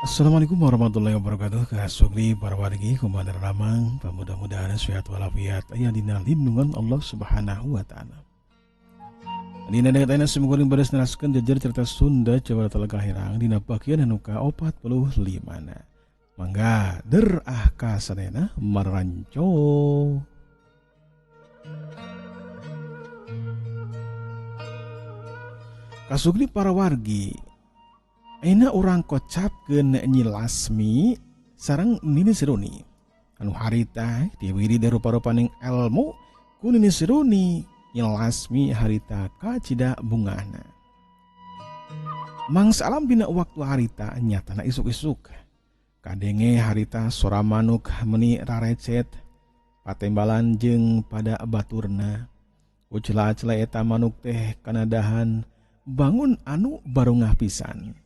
Assalamualaikum warahmatullahi wabarakatuh. Kasugri para wargi kumadar ramang, mudah-mudahan sehat walafiat aya dina lindungan Allah Subhanahu wa taala. Dina dayana semoga beres neraskeun jejer cerita Sunda Jawa Talaga Hirang dina bagian anu ka-45 na. Mangga der ka sadayana maranco. Kasugri para wargi ayeuna urang kocapkeun Nyi Lasmi sareng Nini Siruni. Anu harita diwiri rupa-rupaning elmu ku Nini Siruni, Nyi Lasmi harita kacida bungana. Mangsa alam dina waktu harita nyatana isuk-isuk. Kadenge harita sora manuk meni rarecet patembalan jeung pada baturna. Ucela-cela eta manuk teh kana dahan bangun anu barungah pisan.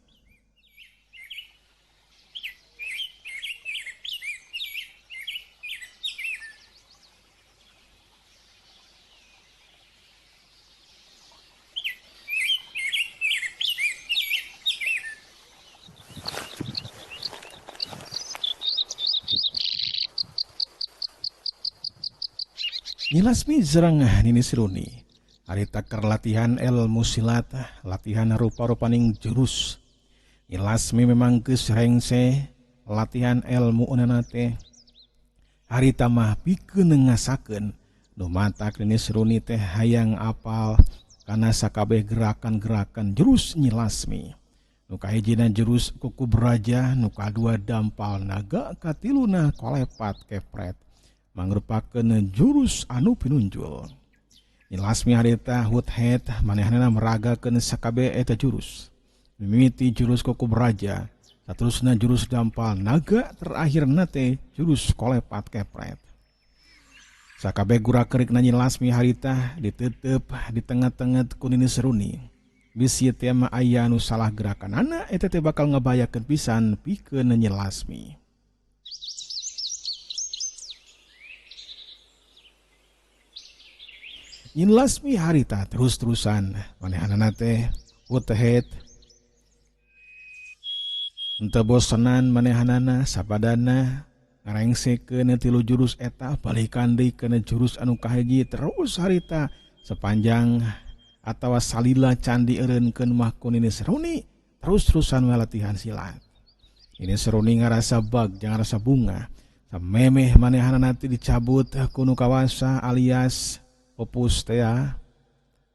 Nyi Lasmi jeung Nini Siruni harita keur latihan ilmu silat, latihan rupa-rupaning jurus. Nyi Lasmi memang geus rengse latihan ilmu unana teh. Harita mah pikeun ngasakeun nu matak Nini Siruni teh hayang apal kana sakabeh gerakan-gerakan jurus Nyi Lasmi. Nu kahijina jurus kuku beraja, nu kadua dampal naga, katiluna kolepat kepret. Mangrupakeun jurus anu pinunjul. Nyi Lasmi harita hut-het manehanana meragakeun sakabeh eta jurus. Mimiti jurus kuku beraja, saterusna jurus dampal naga, terakhirna teh jurus kolepat kepret. Sakabeh gurak-gerikna Nyi Lasmi harita diteuteup di tengah-tengah ku Nini Siruni. Bisi teh mah aya anu salah gerakanana eta teh bakal ngabayakeun pisan pikeun Nyi Lasmi. Nyi Lasmi harita terus-terusan manehanana teh utehet henteu bosenan manehanana sapadana ngarengsekeun tilu jurus eta balikan deui kana jurus anu kahiji terus harita sepanjang atawa salila candi eureunkeun mah ku Nini Siruni terus-terusan we latihan silat. Nini Siruni ngarasa bag jeung ngarasa bunga samemeh manehanana teh dicabut ku nu kawasa alias popus teh.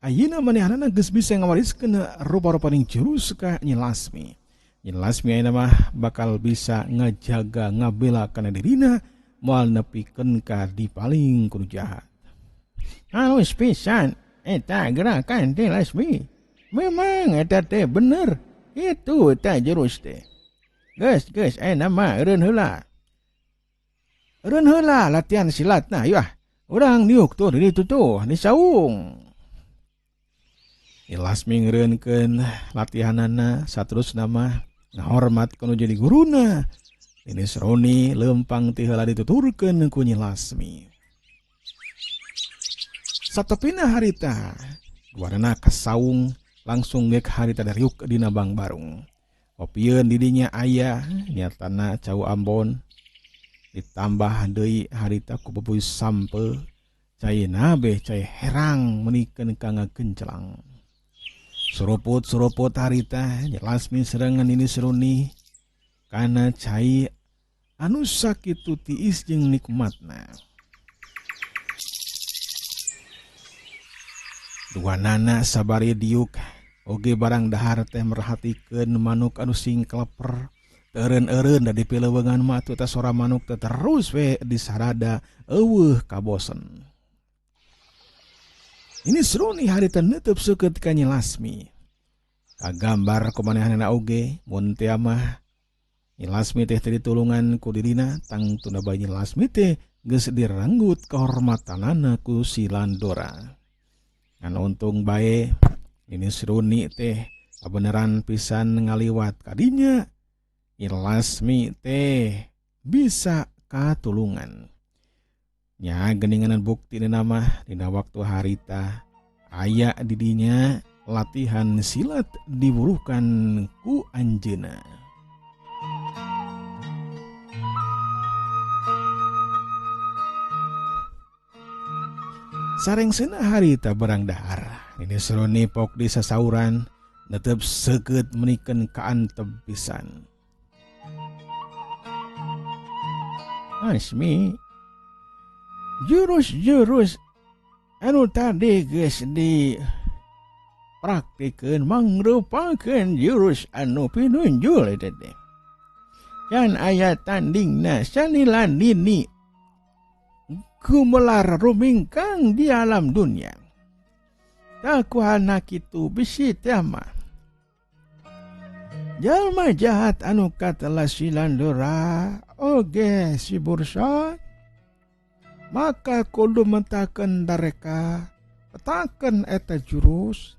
Ayeuna manehanana geus bisa ngawariskeun rupa-rupaning jurus ka Nyi Lasmi. Nyi Lasmi ayeuna mah bakal bisa ngajaga ngabela kana dirina moal nepikeun ka dipaling ku jahat. Halus pisan eta gerakan teh Lasmi. Memang eta teh bener. Itu teh jurus teh. Geus ayeuna mah eureun heula. Eureun heula latihan silatna yeuh. Urang diuk tuh di ditu tuh di saung. Nyi Lasmi ngeureunkeun latihanana saterusna mah ngahormat kana jadi guruna. Nini Siruni leumpang ti heula dituturkeun ku Nyi Lasmi. Satepina harita guarana ka saung langsung geuk harita dariuk dina Bang Barung. Kopieun di dinya aya nyatana Cau Ambon. Ditambah deui harita ku bebuy sampe cayeuna beh cai herang menikeun ka ngagencelang. Suruput harita Nyi Lasmi sareng Nini Siruni kana cai anu sakitu tiis jeung nikmatna. Duanana sabari diuk oge barang dahar teh merhatikeun manuk anu sing kleper. Eureun-eureun da dipileuweungan mah atuh teh sora manuk teh terus we disarada eueuh kabosen. Ini Siruni harita neuteub seukeut ka Nyi Lasmi. Kagambar kumanehanana oge mun teu mah Nyi Lasmi teh ditulungan ku dirina tangtuna bae Nyi Lasmi teh geus direnggut kahormatanana ku si Landora. Ngan untung bae Nini Siruni teh kabeneran pisan ngaliwat ka dinya. Nyi Lasmi teh bisa katulungan. Nya geuninganan bukti nama dina waktu harita aya di dinya latihan silat diburuhkan ku anjeuna. sareng seuneu harita barang dahar. Ini seru nipok di sasauran netep seukeut menikeun kaantep pisan. Asmi, jurus-jurus anu tadi geus di praktikeun mangrupakeun jurus anu pinunjul eta teh. Can aya tandingna sanilan nini gumelar rumingkang di alam dunia. Takuhana kitu bisi teh mah. Jalma jahat anu katelah silandora oge si bursa maka kudu mentakeun dareka petakeun eta jurus.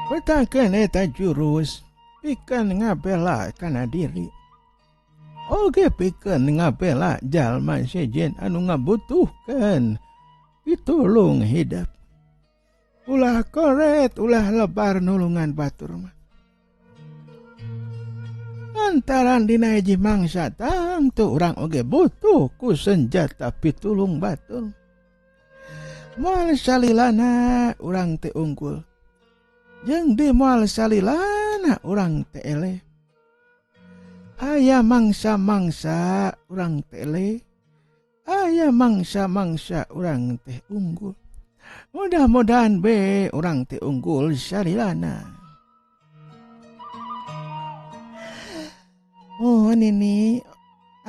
Petakeun eta jurus pikeun ngabela kana diri. Oge pikeun ngabela jalma sejen anu ngabutuhkeun pitulung hidup. Ulah koret, ulah lebar nulungan batur mah. Antaran dina hiji mangsa tangtu urang oge butuh ku senjata pitulung batur. Moal salilana urang teh unggul. Jeung di moal salilana urang teh eleh. Aya mangsa-mangsa urang teh eleh. Aya mangsa-mangsa urang teh unggul. Mudah-mudahan be urang teh unggul salilana. Oh nini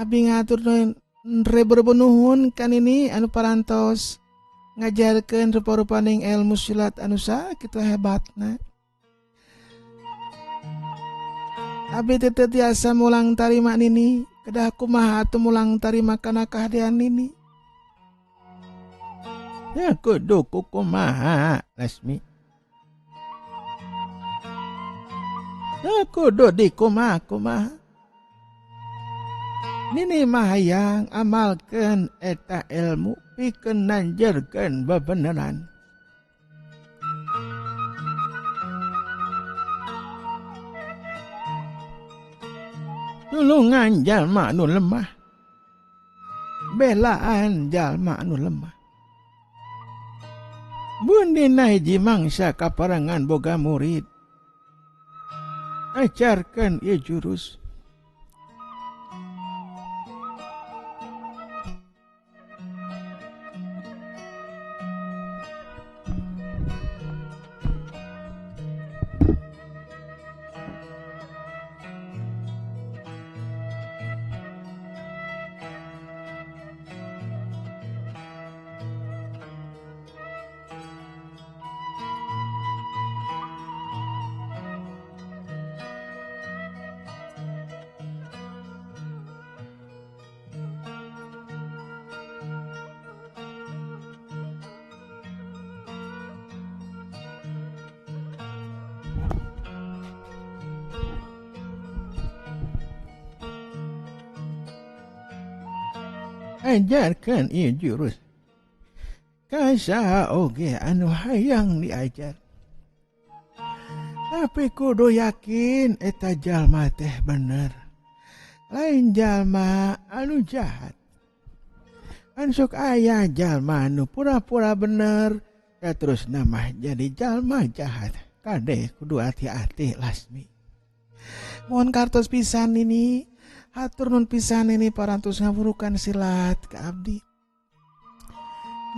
abdi ngatur reber nuhun kan ini anu parantos ngajarkeun rupa-rupaning ilmu silat anu sakitu hebatna. Abi teh tiasa mulang tarima nini, kedah kumaha atuh mulang tarima kana kahadian nini. Ya kudu kumaha, Lasmi. Ya kudu dikumaha-kumaha. Nini mah hayang amalkeun eta ilmu pikeun nanjeurkeun bebeneran. Tulungan jalma anu lemah. Belaan jalma anu lemah. Mun dina hiji mangsa kaparangan boga murid. Ajarkeun ieu jurus. Ajarkeun ieu jurus. Ka saha oge anu hayang diajar. Tapi kudu yakin eta jalma teh bener. Lain jalma anu jahat. Ansuk aya jalma anu pura-pura bener ya terus namah jadi jalma jahat. Kade kudu hati-hati Lasmi. Mohon kartos pisan ini. Hatur nun pisan ini parantos ngawurukan silat ke abdi.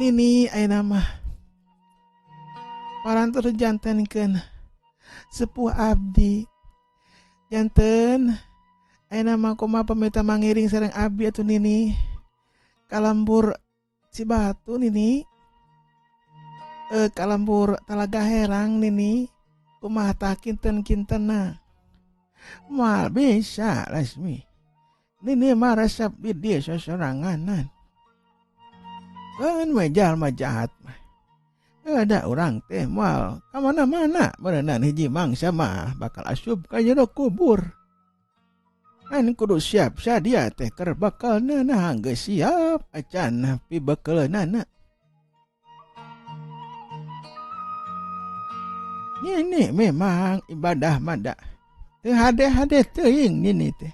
Nini ayeuna mah parantos jantenkeun sepuh abdi. Janten ayeuna mah kumaha pamita mangiring sareng abdi atuh nini kalambur Cibatu nini. Kalambur Talaga Herang nini kumaha tah kinten-kintenna. Moal bisa Lasmi. Nini mah resep di dia sosoranganan. Kan jalma jahat mah. Ada orang teh moal ka mana-mana berenang hiji mangsa mah bakal asup ka jero kubur. Kan kudu siap sadia teh keur bakalna nah geus siap acan pi bekeulna. Ini memang ibadah mada teu hade-hade teuing nini teh.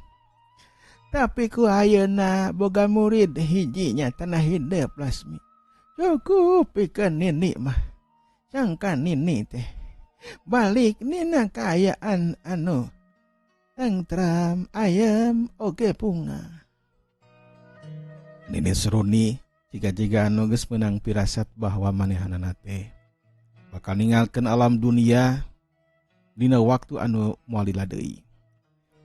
Tapi ku ayeuna boga murid hiji nya tanah hidup Lasmi. Cukup pikeun nini mah. Sangkan nini teh balik nina kaayaan anu tentram ayam oge bunga. Nini Seruni jika anu geus meunang pirasat bahwa manehanana teh bakal ninggalkeun alam dunia dina waktu anu moal lila deui.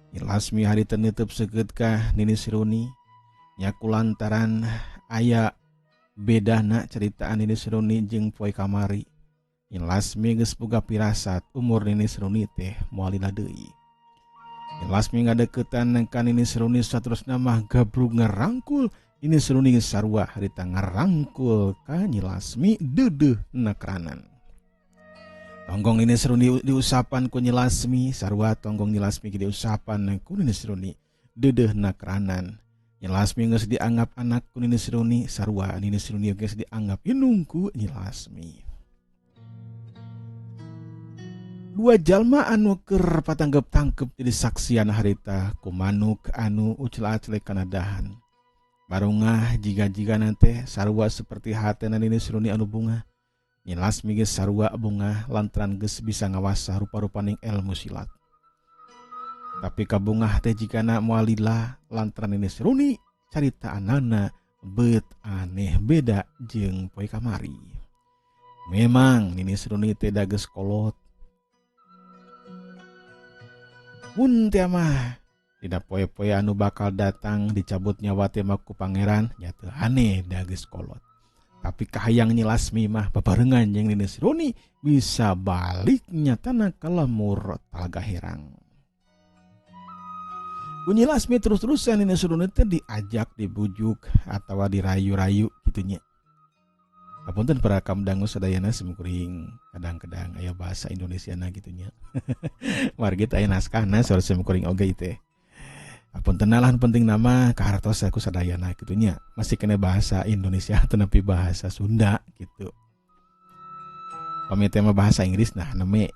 Nyi Lasmi harita neuteub seukeut ka Nini Seruni nya kulantaran aya bedana ceritaan Nini Seruni jeung poe kamari. Nyi Lasmi geus boga pirasat umur Nini Seruni teh moal lila deui. Nyi Lasmi ngadeuketan ka Nini Seruni saterusna mah gabrug ngarangkul Nini Seruni sarua harita ngarangkul ka Nyi Lasmi deudeuh nakranan. Tonggong Nini Seruni diusapan ku Nyi Lasmi, sarua tonggong Nyi Lasmi diusapan ku Nini Seruni deudeuh nakranan. Nyi Lasmi geus dianggap anak ku Nini Seruni, sarua Nini Seruni geus dianggap indung ku Nyi Lasmi. Dua jalma anu keur patanggep-tangkep jadi saksian harita ku manuk anu ucel-acele kana dahan. Barungah jiga-jigana teh sarua seperti hatena Nini Seruni anu bunga. Nyi Lasmi geus sarua bunga lantaran geus bisa ngawasa rupa-rupaning ilmu silat. Tapi kabungah teh jikana moal lila lantaran Nini Seruni caritaanana beut aneh beda jeung poe kamari. Memang Nini Seruni teh da geus kolot. Mun teh mah dina poe-poe anu bakal datang dicabut nyawa teh mah ku pangeran nya teu aneh da geus kolot. Tapi kahayang Nyi Lasmi mah babarengan jeung Nini Seruni bisa balik nyatana ka lemur Talaga Herang. Ku Nyi Lasmi terus-terusan Nini Seruni teh diajak, dibujuk atawa dirayu-rayu kitu nya. Apunten para kamdangu sadayana simkuring kadang-kadang aya bahasa Indonesiana kitu nya. Margi teh aya naskahna saur simkuring oge teh. Apunten nalan penting nama kahartos aku sadayana kitu nya. Masih kena bahasa Indonesia tetapi bahasa Sunda gitu. Pami teh mah bahasa Inggris nah neme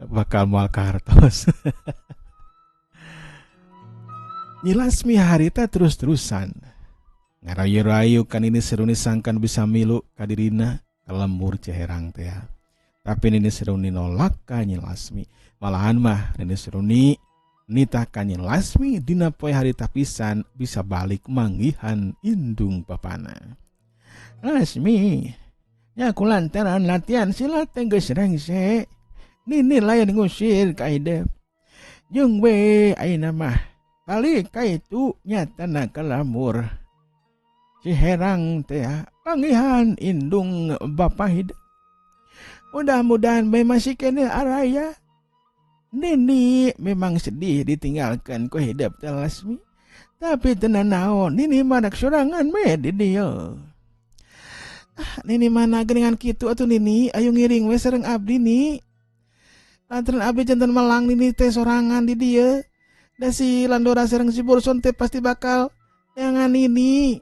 bakal moal kahartos. Nyi Lasmi harita terus-terusan ngarayu-rayu kan Nini Seruni sangkan bisa milu ka dirina ka lembur Ciherang teh. Tapi Nini Seruni nolak ka Nyi Lasmi. Malahan mah Nini Seruni nitah ka Nyi Lasmi dina poe harita pisan bisa balik manggihan indung bapana. Lasmi, nya kulantaran latihan silat teh geus rengse. Nini lain ngusir ka hideep. Jeung we ayeuna mah balik ka itu nyatana ka lamur Ciherang teh panggihan indung bapa hideep. Mudah-mudahan bae masih kene araya. Nini memang sedih ditinggalkan ku hidup teh Lasmi. Tapi tenan naon, Nini manak sorangan me di dieu. Nini mana geuningan kitu atuh Nini, ayo ngiring we sareng abdi ni. Lantaran abdi janten melang Nini teh sorangan di dieu. Da si Landora sareng si Burson teh pasti bakal nyangan Nini.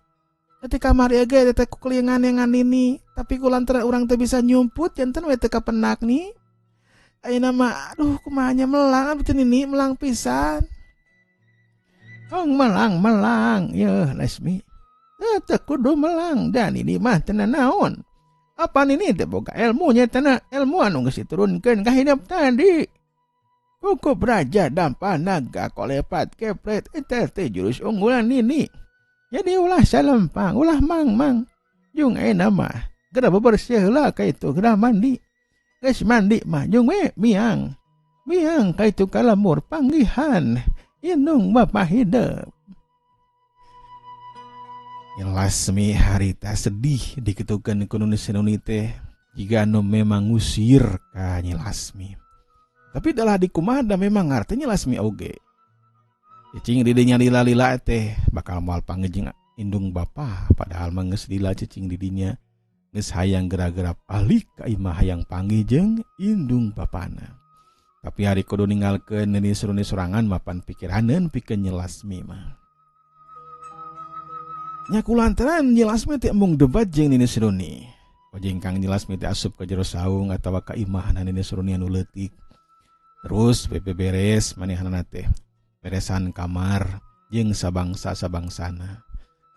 Ketika kamari ge teh kukelingan nyangan Nini, tapi ku lantaran urang teh bisa nyumput janten we teu kapenak ni. Ayeuna mah aduh kumaha nya melang abdi Nini melang pisan. Melang yeuh Lasmi. Teu kudu melang dan Nini mah teu naon. Apa Nini teh boga ilmu nya teh ilmu anu geus diturunkeun ka hidup tadi. Kukup raja dampa naga kolepat kepret eta teh jurus unggulan Nini. Jadi ulah salempang, ulah mang. Jeung ayeuna mah geura bebersih heula ka itu geura mandi. Geus mandi mah jeung we miang ka itu ka lemur panggihan indung bapa hideep. Nyi Lasmi harita sedih diketukeun ku Nini Seruni teh jiga anu memang ngusir ka Nyi Lasmi. Tapi dalah dikumaha da memang ngarti Nyi Lasmi oge. Cicing didinya lila-lila teh bakal moal panggih indung bapa padahal mah geus lila cicing didinya. Geus hayang geura-geura balik ka imah hayang panggih jeung indung bapana. Tapi hari kudu ninggalkeun Nini Seruni sorangan mapan pikiraneun pikeun Nyi Lasmi mah. Nya kulantaran Nyi Lasmi teh mung debat jeung Nini Seruni. jengkang jelas mite asup ke jero saung atawa ka imahan Nini Seruni anu leutik. Terus beres manehna teh beresan kamar jeung sabangsa-sabangsana.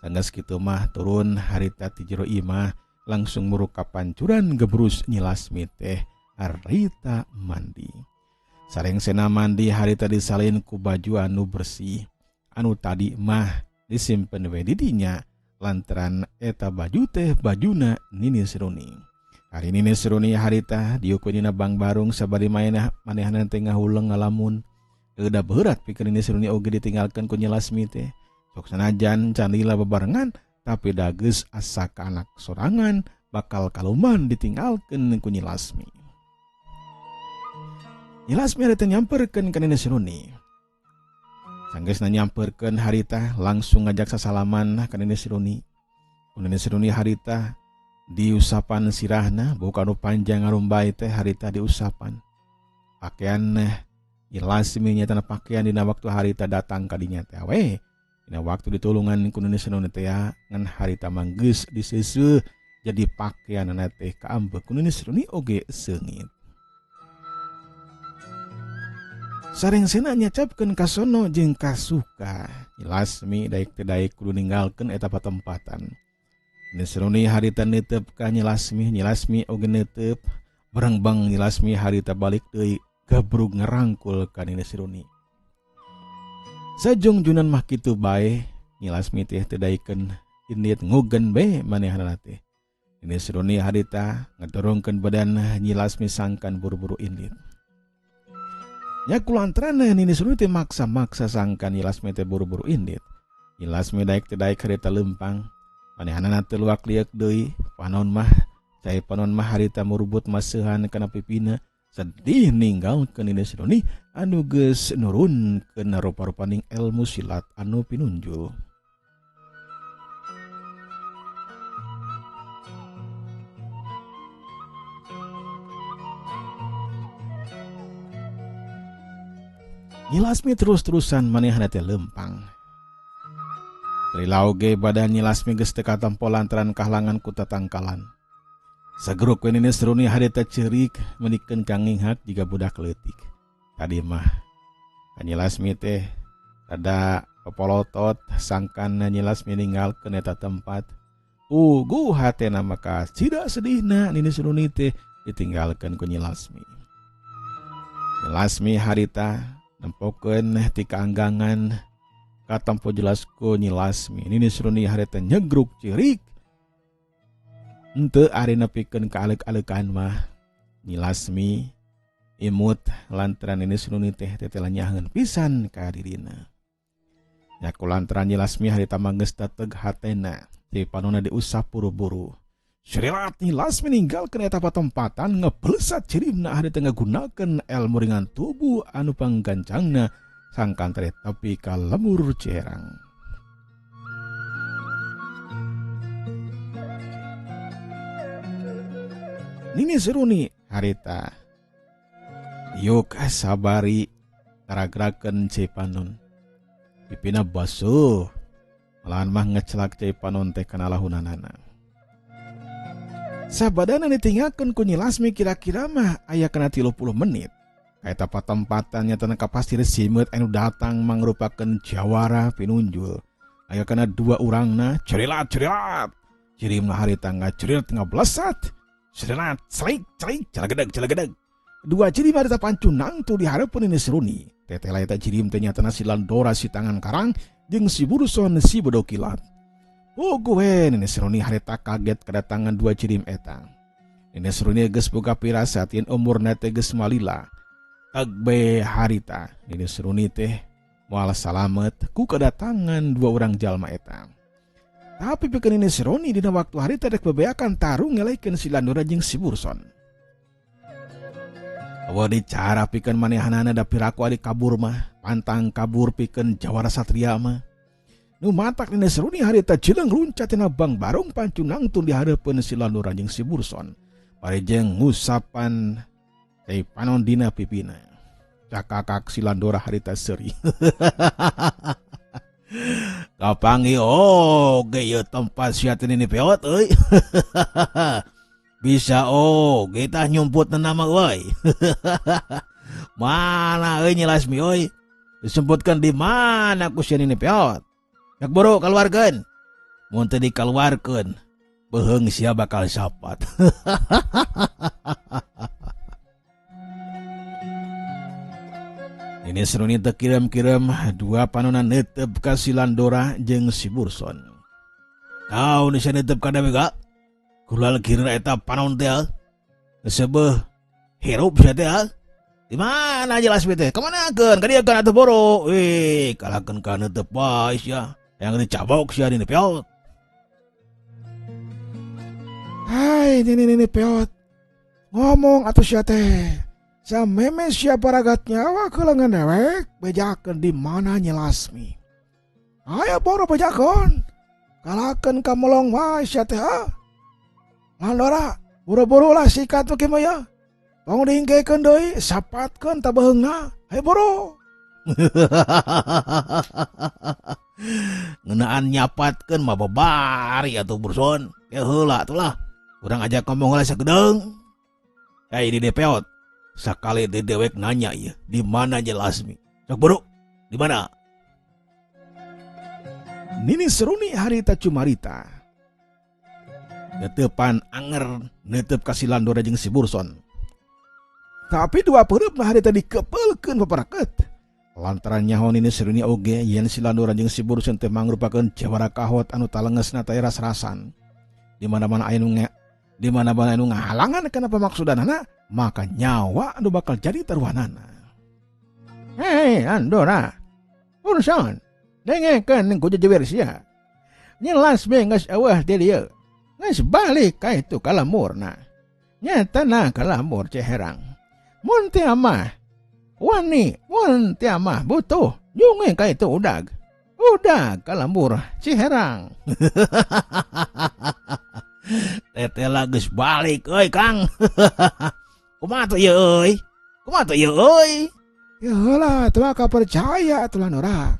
Sanggeus kitu mah turun harita ti jero imah langsung muruka pancuran gebrus nyilasmi teh harita mandi. Sarengsena mandi harita disalin ku baju anu bersih. Anu tadi mah disimpen we di dinya lantaran eta baju teh bajuna Nini Seruni. Hari Nini Seruni harita diukunina Bang Barung sabari manehna teh ngahuleng ngalamun. Euda berat pikeun Nini Seruni oge ditinggalkeun ku nyilasmi teh. Sok sanajan can lila bebarengan tapi dageus asa ka anak sorangan bakal kaluman ditinggalkeun ku nyilasmi. Nyilasmi harita nyamperkeun ka Nini Seruni. Sanggeusna nyamperkeun harita langsung ngajak sasalaman ka Nini Seruni. Nini Seruni harita diusapan sirahna bukan anu panjang arumbai teh harita diusapan. Pakaian Nyilasmi nyatana pakaian dina waktu harita datang ka dinya teh we. Dina waktu ditulungan ku Nini Seruni teh ngan harita manggeus diseuseul jadi pakaianna teh kaambek ku Nini Seruni oge seungit. Sarengsena nyacapkeun kasono jeung kasuka. Nyilasmi daek teh daek kudu ninggalkeun eta patempatan. Nini Seruni harita neuteup ka Nyilasmi, Nyilasmi oge neuteup. Bareng-bang Nyilasmi harita balik deui gabrug ngerangkul ka Nini Seruni. Sajungjunan mah kitu bae, Nyilasmi teh teu daekeun indit ngugen bae manehna teh. Nini Seruni harita ngedorongkeun badan Nyilasmi sangkan buru-buru indit. Ya kulantaran Nini Seruni teh maksa-maksa sangkan Nyilasmi teh buru-buru indit. Nyilasmi daek teh daek harita lempang. Manehna teh luak liek deui, panon mah cai panon mah harita murubut maseuhan kana pipina. Sedih ninggalkeun Nini Seruni anu geus nurunkeun rupa-rupaning ilmu silat anu pinunjul. Nyilasmi terus-terusan manehna teh lempang. Lila oge badan Nyilasmi geus teu katempo lantaran kahalangan ku tatangkalan. Sageruk we Nini Seruni harita ceurik menikeun kanginghak jiga budak leutik. Tadi mah Nyilasmi teh rada popolotot sangkan Nyilasmi ninggalkeun eta tempat. Ugu hatena maka cida sedihna Nini Seruni teh ditinggalkeun ku Nyilasmi. Nyilasmi harita nempokeun ti kaanggangan katempo jelas ku Nyilasmi. Nini Seruni harita nyegruk ceurik. Henteu ari nepikeun ka alek-alekan mah Nyilasmi imut lantaran Nini Seruni teh tetelanyaheun pisan ka dirina. Nya kulantaran Nyilasmi harita manggeus teteg hatena ti panonna diusap buru-buru. Srilat Nyilasmi ninggalkeun eta patempatan ngepelesat cirimna harita ngagunakeun elmu ringan tubuh anu panggancangna sangkan teh tapi ka lemur cerang. Nini Seruni harita yuk sabari taragrakeun Cai Panon. Pipina basuh malahan mah ngecelak Cai Panon teh kana lahunanana. Sabadana ditinggalkeun ku Nyilasmi kira-kira mah aya kana 30 menit. Kaeta patempatan nyatana ka pasir simeut anu datang mangrupakeun jawara pinunjul. Aya kana 2 urangna cerilat. Cirimna harita ngaceriut ngablesat. Serenat, celik, celegedeg. 2 cirim harita pancunang tu dihareupeun Nini Seruni. Tetela eta cirim teh nyatana si Landora si tangan karang jeung si Burson si Bedokilat. Puguh we Nini Seruni harita kaget kedatangan 2 cirim eta. Nini Seruni geus boga pirasat yen umurna teh geus malila. Agbe harita Nini Seruni teh moal salamet ku kedatangan 2 urang jalma eta. Tapi pikeun Nini Seruni dina waktu harita dek bebeakan tarung ngelekeun si Landora jeung si Burson. Awa dicara pikeun manehanana da piraku ari kabur mah, pantang kabur pikeun jawara satria mah. Nu matak Nini Seruni harita cileung luncat tina Bang Barung pancunang tun dihareupeun si Landora jeung si Burson. Parejeng ngusapan Cai Panon dina pipina. Cakakak si Landora harita seuri. Kapangi oge ieu tempat sia teu nini peot euy. Bisa kita nyumput nama woi. Mana euy Lasmi euy? Disebutkan di mana ku sieun ini peot. Yak boro keluarkeun. Mun teu dikaluarkeun, beheung sia bakal sapat. Ini Seruni teu kirim-kirim dua panona neuteup ka si Landora jeung si Burson. Kau nih neuteup ka Dewega? Kulal kira eta panon teh. Sebeuh hirup sia teh. Di mana jelas teh? Kemanakeun? Ka dieu kan atuh boro. Kalahkeun ka neuteup bae sia. Yang dicabok sia dina peot. Hai, ini peot. Ngomong atuh sia teh. Sameme siapa ragat nyawa kelengan dewek bejakeun di mana Nyi Lasmi. Aya boro bejakon. Kalahkeun ka melong wae sia teh. Landora, buru-buru lah sikat tuh kimaya. Tong diingkekeun deui, sapatkeun ta beheungna. Hayu boro. Ngeunaan nyapatkeun mah babari atuh Burson. Ya heula atuh lah. Urang ajak ngomong heula sagedeung. Di peot. Sakali dewek nanya ya, di mana Nyi Lasmi? Sok buru, di mana? Nini Seruni harita cumarita. Neteupan anger neuteup ka si Landora jeung si Burson. Tapi dua pereupna harita dikepelkeun paparaket. Lantaran nyaho Nini Seruni oge yen si Landora jeung si Burson teh mangrupakeun jawara kahot anu talengesna teh ras-rasan. Di mana-mana anu ngahalangan kana pamaksudanana, maka nyawa anu bakal jadi taruhanana. Hei Landora, Burson, dengekeun ku jejewer sia. Nyi Lasmi geus eueuh di dieu. Geus balik ka itu ka lamurna. Nyatana ka lamur Ciherang. Mun teu mah wani, mun teu mah butuh junge ka itu udag. Udag ka lamur Ciherang. Tetela geus balik euy Kang. Kumaha tuh ieu euy? Kumaha tuh ieu euy? Ya heula teu ka percaya atuh Landora.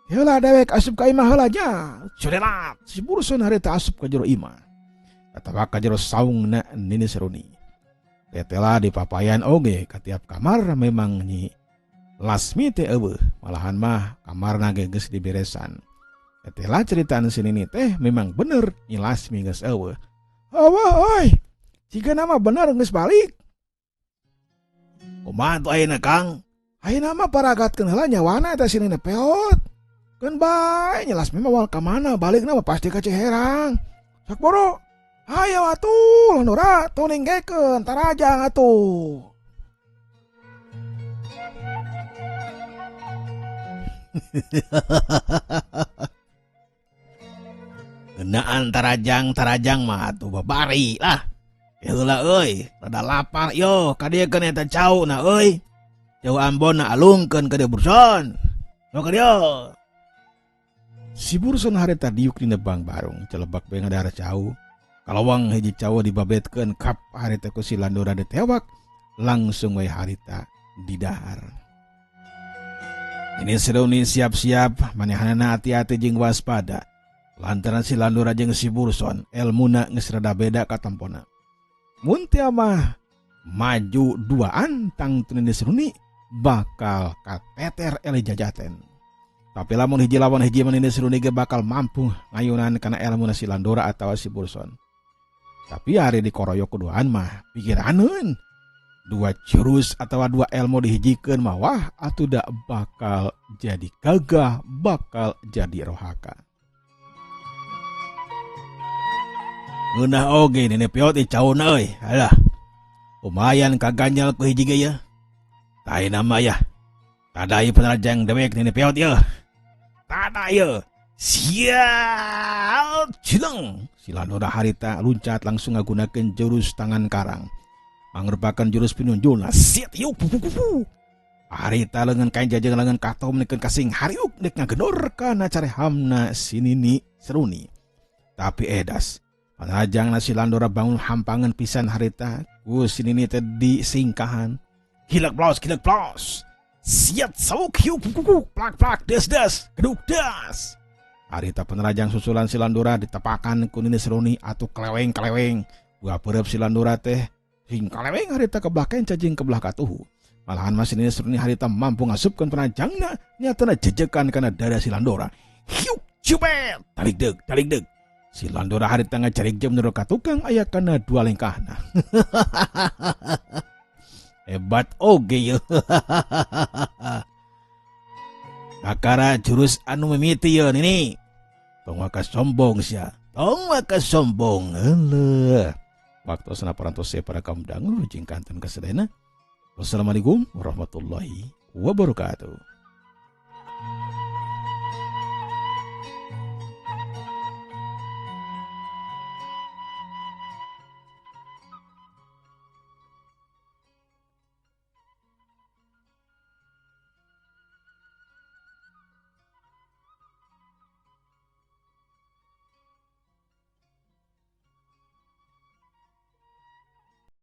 Heula dewek asup ka imah heula nya. Suderat, Si Burson harita asup ka jero imah. atawa ka jero saungna Nini Seruni. Tetela di papayan oge ka tiap kamar memang Nyi Lasmi teh eueuh, malahan mah kamarna geus diberesan. Tetela ceritaan si Nini teh memang bener Nyi Lasmi geus eueuh. Awah oi. Jika nama bener geus balik. Kumaha tuh ayeuna Kang? Ayeuna mah paragatkeun heula nyawana eta si Nini peot. Keun bae Nyi Lasmi mah moal ka mana balikna mah pasti ka Ciherang. Sok boro. Hayo atuh Landora, tong ninggekeun tarajang atuh. Geunaan tarajang mah atuh babari lah. Heula euy, rada lapar yo ka dieu keun eta cauna euy. Jauh Ambon alungkeun ka dieu Burson. Sok ka dieu. Si Burson harita diuk dina bang barung, celebak bae ngadahar cau. Kalawang hiji cau dibabetkeun kap harita ku si Landora ditewak, langsung we harita didahar. Ini Seruni siap-siap, manehanana hati-hati jeung waspada. Lantaran si Landora jeung si Burson elmuna geus rada beda katampona. Mun teu mah maju duaan tang Nini Seruni bakal kateter ele jajaten. Tapi lamun hiji lawan hiji Nini Seruni ge bakal mampu ngayunan kana elmuna si Landora atawa si Burson. Tapi hari dikoroyok keduaan mah pikiraneun. Dua jurus atau dua ilmu dihijikeun mah wah atuh da bakal jadi gagah, bakal jadi rohaka. Ngeunah oge Nini peot di cauna euy. Alah. Lumayan kaganjal ku hiji ge ya. Tai nama ya. Tada ieu penerjang dewek Nini peot ya. Tada ieu. Sial cileng. Si Landora harita luncat langsung ngagunakeun jurus tangan karang. Mangrupakan jurus pinunjulna. Siat yuk pupu. Harita leungeun kain jajang leungeun katom nekeun kasing hariuk dek ngagendor kana carehamna si Nini Seruni. Tapi edas. Panajangna si Landora bangun hampangan pisan harita ku si Nini teh disingkahan. Kilek plos. Siat sauk hiu pupu. Plak des keduk das. Harita penerajang susulan si Landora ditepakan ku Nini Seruni atuh keleweng. Gua perep si Landora teh sing kaleweng harita kebelah kenca jeung kebelah katuhu. Malahan masih ini seruni harita mampu ngasupkan penajangna nyatana jejekan kana dada si Landora. Hiu, cubet, talik deg. Si Landora harita ngacarik jam menurut katukang aya kana dua lengkahna. Hebat oge ya. Kakara jurus anu mimiti ya nini. Tong maka sombong sia. Tong maka sombong. Heuleuh. Waktu sana parantose para kaum dangu jeung kanten kasedena. Wassalamualaikum warahmatullahi wabarakatuh.